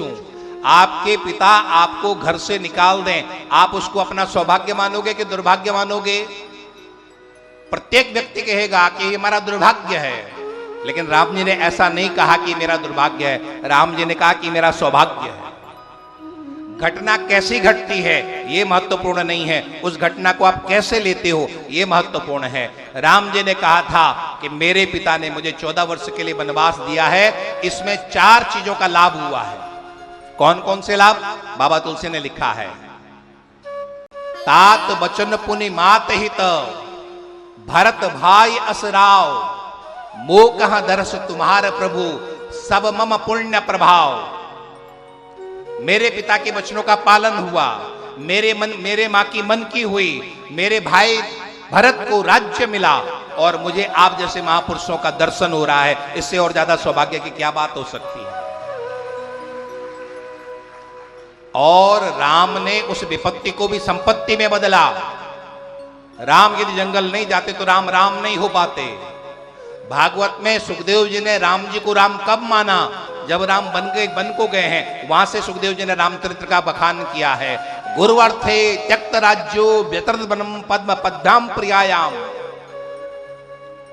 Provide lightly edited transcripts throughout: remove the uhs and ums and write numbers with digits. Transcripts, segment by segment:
पूछूं, आपके पिता आपको घर से निकाल दें, आप उसको अपना सौभाग्य मानोगे कि दुर्भाग्य मानोगे? प्रत्येक व्यक्ति कहेगा कि ये हमारा दुर्भाग्य है, लेकिन राम जी ने ऐसा नहीं कहा कि मेरा दुर्भाग्य है। राम जी ने कहा कि मेरा सौभाग्य है। घटना कैसी घटती है ये महत्वपूर्ण नहीं है, उस घटना को आप कैसे लेते हो ये महत्वपूर्ण है। राम जी ने कहा था कि मेरे पिता ने मुझे 14 वर्ष के लिए वनवास दिया है, इसमें 4 चीजों का लाभ हुआ है। कौन कौन से लाभ? बाबा तुलसी ने लिखा है, तात बचन पुनि मात हित, भरत भाई असराव, मो कहां दर्श तुम्हार प्रभु, सब मम पुण्य प्रभाव। मेरे पिता के वचनों का पालन हुआ, मेरे मां की मन की हुई, मेरे भाई भरत को राज्य मिला और मुझे आप जैसे महापुरुषों का दर्शन हो रहा है। इससे और ज्यादा सौभाग्य की क्या बात हो सकती है? और राम ने उस विपत्ति को भी संपत्ति में बदला। राम यदि जंगल नहीं जाते तो राम राम नहीं हो पाते। भागवत में सुखदेव जी ने राम जी को राम कब माना? जब राम बन को गए हैं, वहां से सुखदेव जी ने रामचरित्र का बखान किया है। गुरुवर्थे त्यक्त राज्यो व्यतृत वनम पद्म पद्भ्याम प्रियायाम।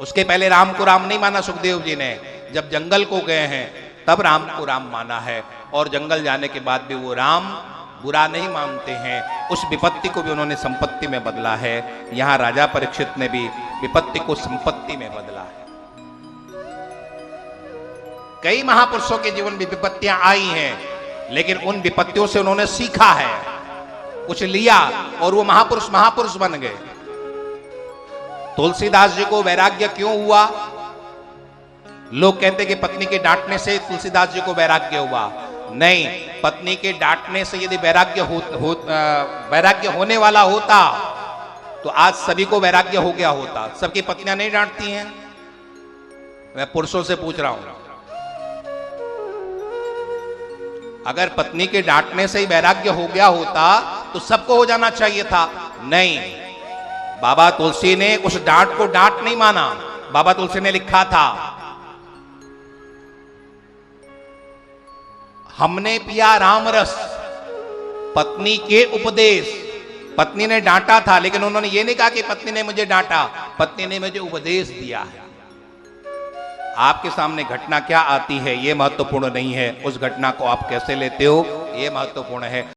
उसके पहले राम को राम नहीं माना सुखदेव जी ने, जब जंगल को गए हैं तब राम को राम माना है। और जंगल जाने के बाद भी वो राम बुरा नहीं मानते हैं, उस विपत्ति को भी उन्होंने संपत्ति में बदला है। यहां राजा परीक्षित ने भी विपत्ति को संपत्ति में बदला है। कई महापुरुषों के जीवन में विपत्तियां आई हैं, लेकिन उन विपत्तियों से उन्होंने सीखा है, कुछ लिया और वो महापुरुष बन गए। तुलसीदास जी को वैराग्य क्यों हुआ? लोग कहते कि पत्नी के डांटने से तुलसीदास जी को वैराग्य हुआ। नहीं, पत्नी के डांटने से यदि वैराग्य होने वाला होता तो आज सभी को वैराग्य हो गया होता। सबकी पत्नियां नहीं डांटती हैं। मैं पुरुषों से पूछ रहा हूं, अगर पत्नी के डांटने से ही वैराग्य हो गया होता तो सबको हो जाना चाहिए था। नहीं, बाबा तुलसी ने उस डांट को डांट नहीं माना। बाबा तुलसी ने लिखा था, हमने पिया राम रस पत्नी के उपदेश। पत्नी ने डांटा था, लेकिन उन्होंने ये नहीं कहा कि पत्नी ने मुझे डांटा, पत्नी ने मुझे उपदेश दिया है। आपके सामने घटना क्या आती है ये महत्वपूर्ण नहीं है, उस घटना को आप कैसे लेते हो ये महत्वपूर्ण है।